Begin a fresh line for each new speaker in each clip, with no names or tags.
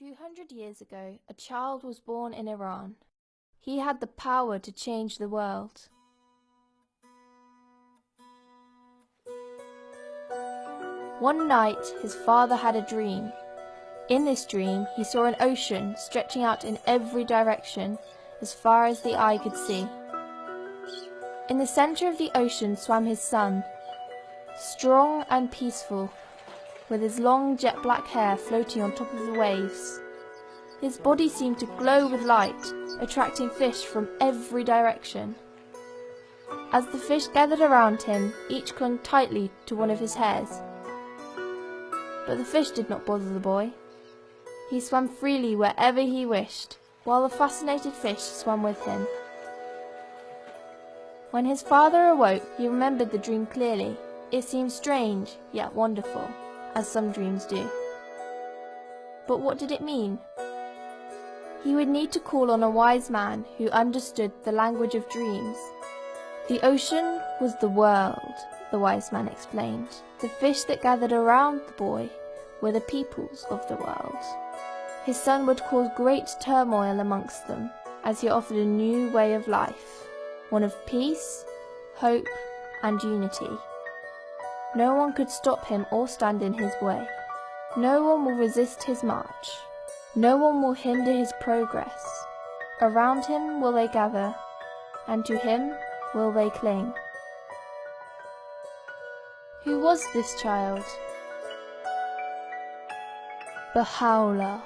200 years ago, a child was born in Iran. He had the power to change the world. One night, his father had a dream. In this dream, he saw an ocean stretching out in every direction, as far as the eye could see. In the center of the ocean swam his son, strong and peaceful, with his long jet black hair floating on top of the waves. His body seemed to glow with light, attracting fish from every direction. As the fish gathered around him, each clung tightly to one of his hairs. But the fish did not bother the boy. He swam freely wherever he wished, while the fascinated fish swam with him. When his father awoke, he remembered the dream clearly. It seemed strange, yet wonderful, as some dreams do. But what did it mean? He would need to call on a wise man who understood the language of dreams. The ocean was the world, the wise man explained. The fish that gathered around the boy were the peoples of the world. His son would cause great turmoil amongst them, as he offered a new way of life, one of peace, hope, and unity. No one could stop him or stand in his way. No one will resist his march. No one will hinder his progress. Around him will they gather, and to him will they cling. Who was this child? Baha'u'llah.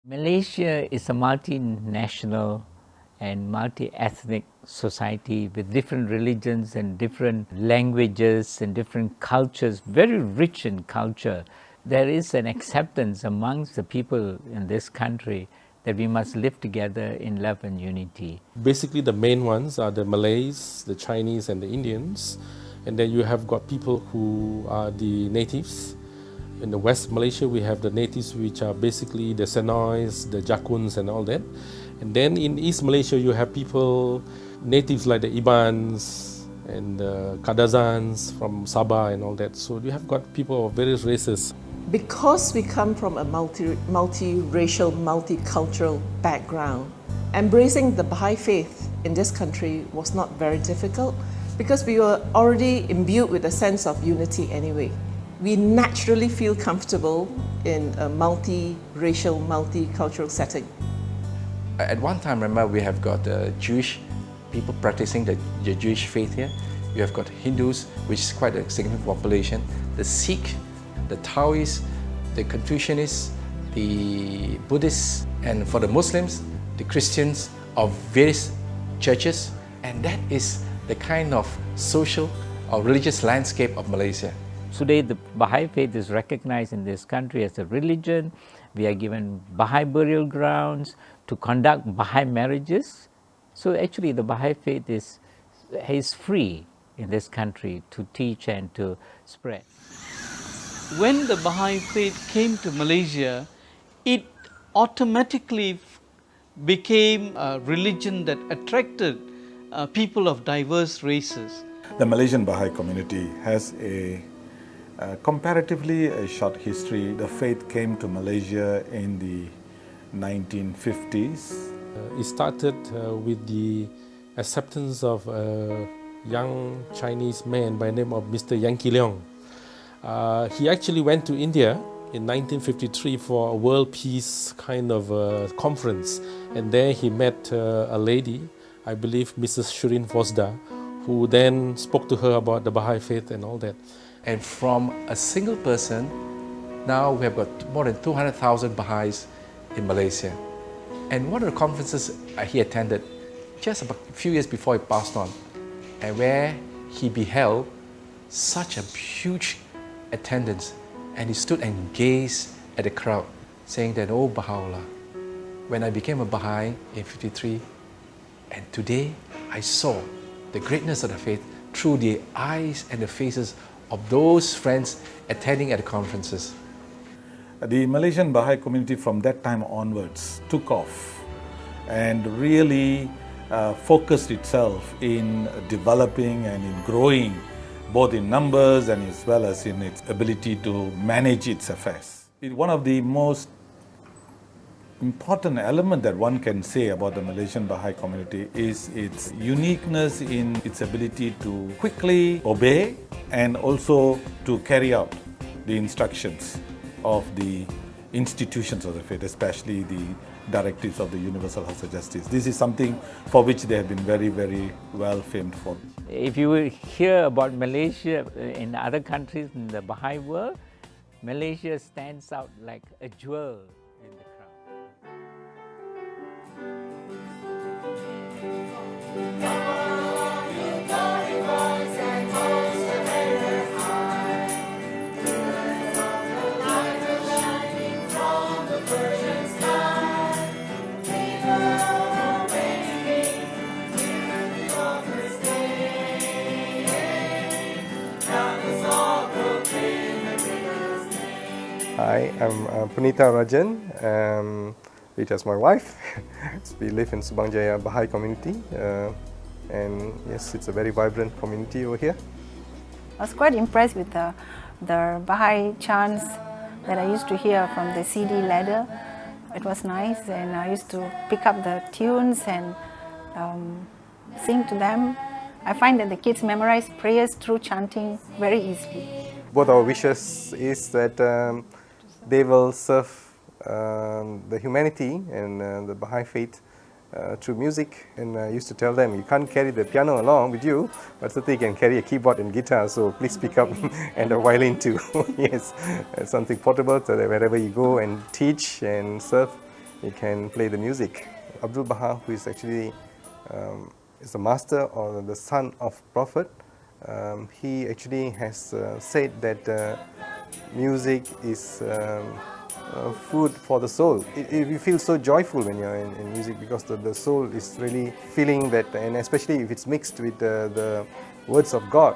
Malaysia is a multinational and multi-ethnic society with different religions and different languages and different cultures, very rich in culture. There is an acceptance amongst the people in this country that we must live together in love and unity.
Basically the main ones are the Malays, the Chinese and the Indians, and then you have got people who are the natives. In the West Malaysia, we have the natives, which are basically the Senois, the Jakuns and all that. And then in East Malaysia, you have people, natives like the Ibans and the Kadazans from Sabah and all that. So you have got people of various races.
Because we come from a multi-racial, multicultural background, embracing the Baha'i faith in this country was not very difficult because we were already imbued with a sense of unity anyway. We naturally feel comfortable in a multi-racial, multicultural setting.
At one time, remember, we have got Jewish people practicing the Jewish faith here. We have got Hindus, which is quite a significant population, the Sikh, the Taoists, the Confucianists, the Buddhists, and for the Muslims, the Christians of various churches. And that is the kind of social or religious landscape of Malaysia.
Today, the Baha'i faith is recognized in this country as a religion. We are given Baha'i burial grounds to conduct Baha'i marriages. So actually, the Baha'i faith is free in this country to teach and to spread.
When the Baha'i faith came to Malaysia, it automatically became a religion that attracted people of diverse races.
The Malaysian Baha'i community has comparatively a short history. The faith came to Malaysia in the 1950s.
It started with the acceptance of a young Chinese man by the name of Mr. Yang Leong. He actually went to India in 1953 for a world peace kind of conference, and there he met a lady, I believe Mrs. Shirin Fosda, who then spoke to her about the Baha'i faith and all that.
And from a single person, now we have got more than 200,000 Baha'is in Malaysia. And one of the conferences he attended just about a few years before he passed on, and where he beheld such a huge attendance, and he stood and gazed at the crowd, saying that, "Oh Baha'u'llah, when I became a Baha'i in 53, And today, I saw the greatness of the faith through the eyes and the faces of those friends attending at the conferences.
The Malaysian Baha'i community from that time onwards took off and really focused itself in developing and in growing, both in numbers and as well as in its ability to manage its affairs. One of the most important element that one can say about the Malaysian Baha'i community is its uniqueness in its ability to quickly obey and also to carry out the instructions of the institutions of the faith, especially the directives of the Universal House of Justice. This is something for which they have been very, very well famed for.
If you will hear about Malaysia in other countries in the Baha'i world, Malaysia stands out like a jewel in the
Hi, I'm Punita Rajan, which is my wife. We live in Subang Jaya Baha'i community, and yes, it's a very vibrant community over here.
I was quite impressed with the Baha'i chants that I used to hear from the CD ladder. It was nice, and I used to pick up the tunes and sing to them. I find that the kids memorize prayers through chanting very easily.
Both our wishes is that they will serve the humanity and the Baha'i faith through music. And I used to tell them, you can't carry the piano along with you, but certainly you can carry a keyboard and guitar, so please pick up and a violin too. Yes, something portable so that wherever you go and teach and serve, you can play the music. Abdul Baha, who is actually is the master or the son of Prophet, he actually has said that music is food for the soul. You feel so joyful when you're in music because the soul is really feeling that, and especially if it's mixed with the words of God.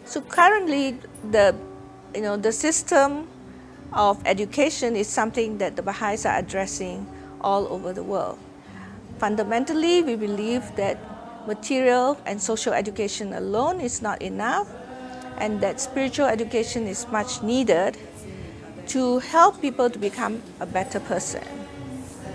So currently, the system of education is something that the Baha'is are addressing all over the world. Fundamentally, we believe that material and social education alone is not enough, and that spiritual education is much needed to help people to become a better person.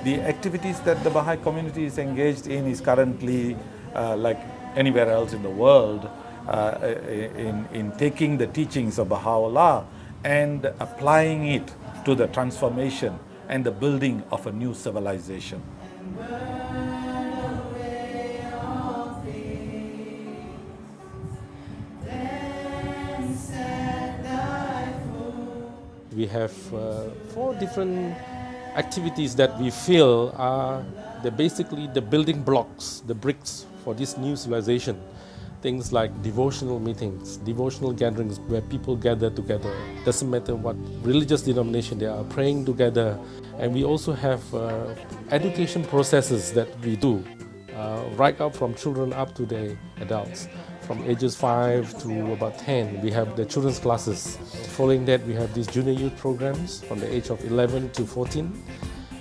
The activities that the Baha'i community is engaged in is currently, like anywhere else in the world, in taking the teachings of Baha'u'llah and applying it to the transformation and the building of a new civilization.
We have 4 different activities that we feel are basically the building blocks, the bricks for this new civilization. Things like devotional meetings, devotional gatherings where people gather together. Doesn't matter what religious denomination they are, praying together. And we also have education processes that we do, right up from children up to the adults. From ages 5 to about 10, we have the children's classes. Following that, we have these junior youth programs from the age of 11 to 14.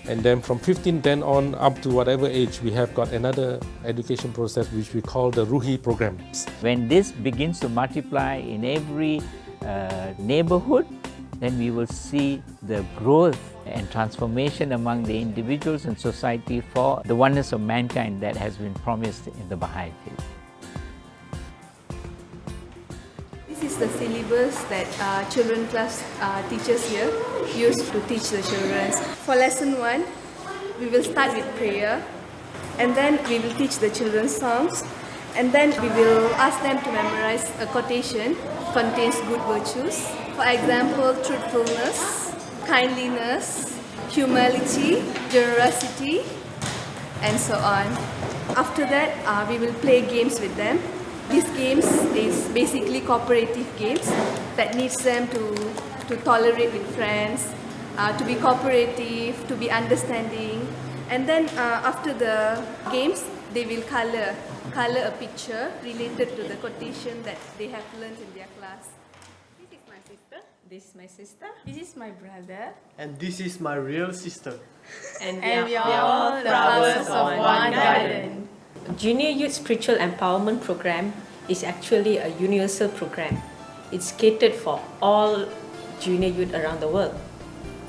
And then from 15 then on up to whatever age, we have got another education process which we call the Ruhi programs.
When this begins to multiply in every neighborhood, then we will see the growth and transformation among the individuals and society for the oneness of mankind that has been promised in the Baha'i faith.
This is the syllabus that children class teachers here use to teach the children. For lesson 1, we will start with prayer, and then we will teach the children songs, and then we will ask them to memorize a quotation contains good virtues. For example, truthfulness, kindliness, humility, generosity, and so on. After that, we will play games with them. These games is basically cooperative games that needs them to tolerate with friends, to be cooperative, to be understanding, And then after the games, they will color a picture related to the quotation that they have learned in their class.
This is my sister. This is my sister.
This is my brother.
And this is my real sister.
And we are all flowers of one garden.
Junior Youth Spiritual Empowerment Program is actually a universal program. It's catered for all junior youth around the world.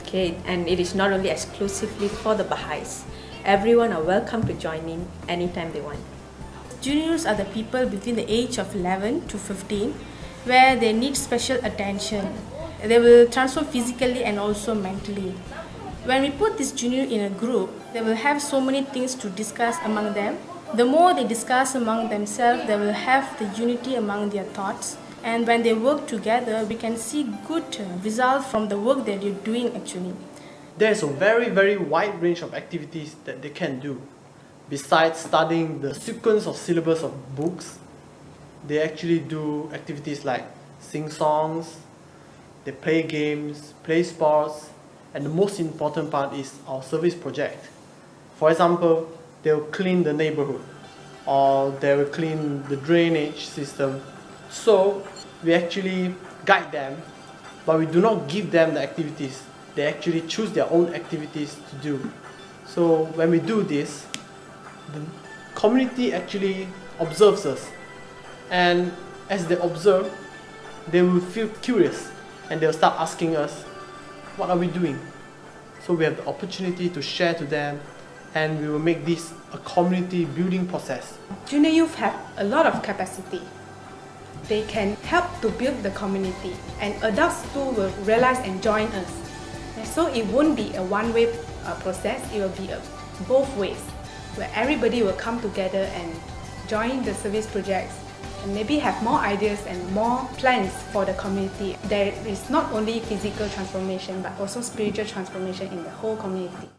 Okay, and it is not only exclusively for the Baha'is. Everyone are welcome to join in anytime they want.
Juniors are the people between the age of 11 to 15 where they need special attention. They will transform physically and also mentally. When we put this junior in a group, they will have so many things to discuss among them. The more they discuss among themselves, they will have the unity among their thoughts. And when they work together, we can see good results from the work that they're doing actually.
There's a very wide range of activities that they can do. Besides studying the sequence of syllabus of books, they actually do activities like sing songs, they play games, play sports, and the most important part is our service project. For example, they'll clean the neighborhood or they will clean the drainage system. So we actually guide them, but we do not give them the activities. They actually choose their own activities to do. So when we do this, the community actually observes us, and as they observe, they will feel curious and they'll start asking us, what are we doing? So we have the opportunity to share to them, and we will make this a community building process.
Junior youth have a lot of capacity. They can help to build the community, and adults too will realize and join us. And so it won't be a one-way process, it will be both ways, where everybody will come together and join the service projects and maybe have more ideas and more plans for the community. There is not only physical transformation but also spiritual transformation in the whole community.